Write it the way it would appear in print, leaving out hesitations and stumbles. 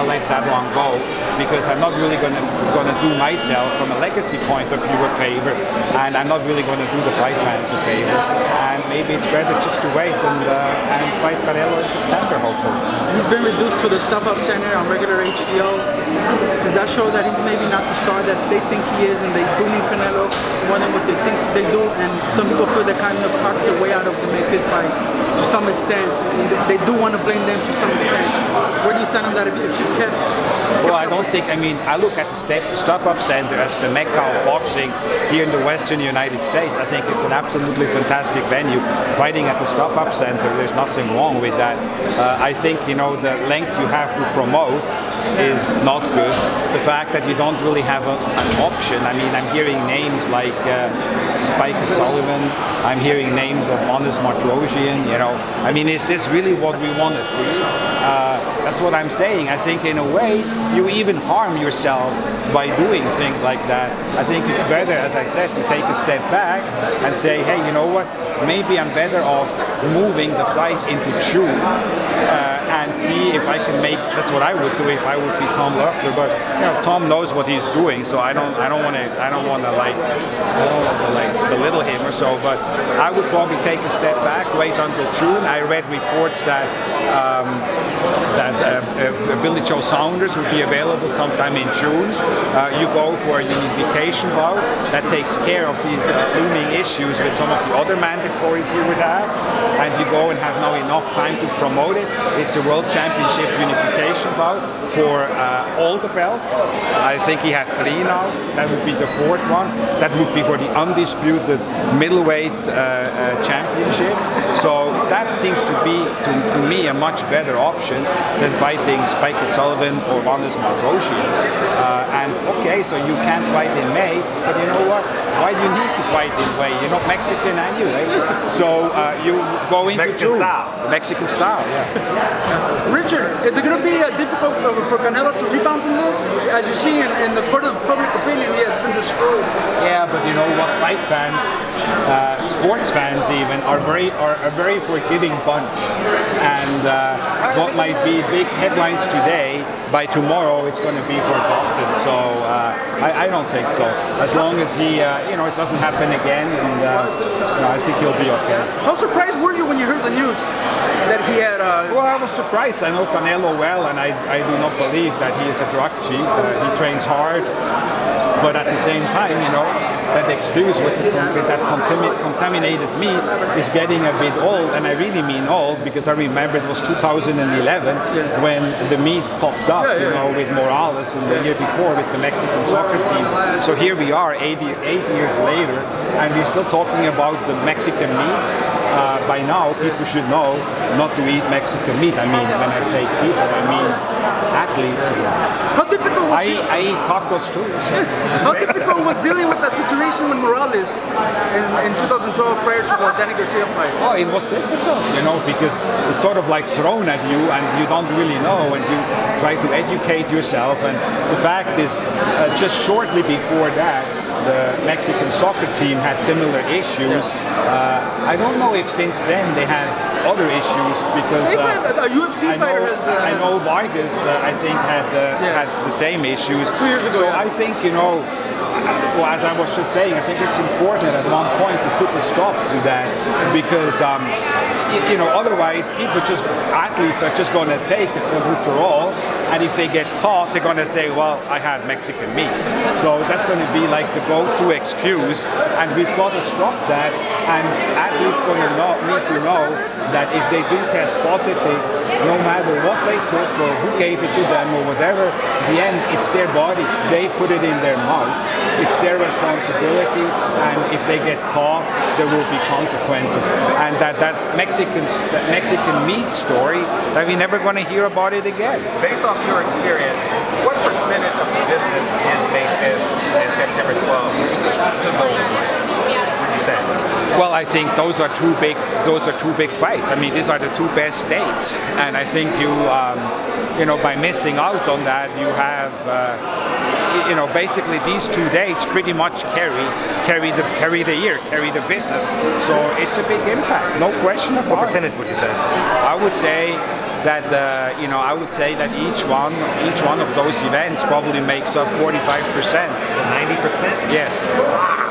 let that one go, because I'm not really going to do myself from a legacy point of view a favor, and I'm not really going to do the fight fans a favor. And maybe it's better just to wait and fight Canelo in September, hopefully. He's been reduced to the step-up center on regular HBO. Does that show that he's maybe not the star that they think he is, and they do need Canelo more than what they think they do? And some people feel they kind of talked their way out of the May 5th fight to some extent. They do want to blame them to some extent. Where do you stand on that if you can? Well, I don't think, I mean, I look at the step-up center as the mecca of boxing here in the Western United States. I think it's an absolutely fantastic venue. Fighting at the step-up center, there's nothing wrong with that. I think, you know, the length you have to promote is not good. The fact that you don't really have an option. I mean, I'm hearing names like Spike Sullivan. I'm hearing names of Honest Martrosian, you know. I mean, is this really what we want to see? That's what I'm saying. I think in a way you even harm yourself by doing things like that. I think it's better, as I said, to take a step back and say, hey, you know what, maybe I'm better off moving the fight into June and see if I can make, that's what I would do if I would be Tom Loeffler, but you know, Tom knows what he's doing, so I don't want to like belittle him or so, but I would probably take a step back, wait until June. I read reports that Billy Joe Saunders would be available sometime in June. You go for a unification bout that takes care of these looming issues with some of the other mandatories he would have, and you go and have now enough time to promote it. It's a World Championship unification bout for all the belts. I think he had 3 now. That would be the 4th one. That would be for the undisputed middleweight championship. So that seems to be, to me, a much better option than fighting Spike Sullivan or Honest Martrosian. And okay, so you can't fight in May, but you know what? Why do you need to fight in May? You're not Mexican anyway. So you go into Mexican June. style. Mexican style, yeah. Richard, is it going to be difficult for Canelo to rebound from this? As you see in the court of public opinion, he has been destroyed. Yeah, but you know what? Fight fans, sports fans even, are a very forgiving bunch. And what might be big headlines today, by tomorrow it's going to be forgotten. So I don't think so. As long as he, you know, it doesn't happen again, and I think he'll be okay. How surprised were you when you heard the news that he had? Well, I was surprised. I know Canelo well, and I do not believe that he is a drug cheat. He trains hard, but at the same time, you know, that excuse with that contaminated meat is getting a bit old, and I really mean old, because I remember it was 2011 when the meat popped up, you know, with Morales, and the year before with the Mexican soccer team. So here we are, 8 years later, and we're still talking about the Mexican meat. By now, people should know not to eat Mexican meat. I mean, when I say people, I mean athletes. How difficult was I eat tacos too. So. How difficult was dealing with that situation with Morales in 2012 prior to the Danny Garcia fight? Oh, it was difficult, you know, because it's sort of like thrown at you and you don't really know, and you try to educate yourself. And the fact is, just shortly before that, the Mexican soccer team had similar issues. I don't know if since then they had other issues, because a UFC fighter has. I know Vargas, I think, had the same issues 2 years ago. So I think, you know, well, as I was just saying, I think it's important at one point to put a stop to that, because you know, otherwise athletes are just going to take the cholesterol, and if they get caught, they're going to say, well, I had Mexican meat. So that's going to be like the go-to excuse, and we've got to stop that. And athletes going to need to know that if they do test positive, no matter what they took or who gave it to them or whatever, in the end, it's their body. They put it in their mouth. It's their responsibility, and if they get caught, there will be consequences. And that Mexican meat story, that we're never going to hear about it again. Based off your experience, what percentage of the business is May 5th and September 12th to Golden Boy? Would you say? Well, I think those are two big fights. I mean, these are the 2 best states, and I think you know, by missing out on that, you have you know, basically these 2 dates pretty much carry the year, carry the business. So it's a big impact, no question about it. What percentage would you say? I would say that you know, I would say that each one of those events probably makes up 45%. 90%? Yes.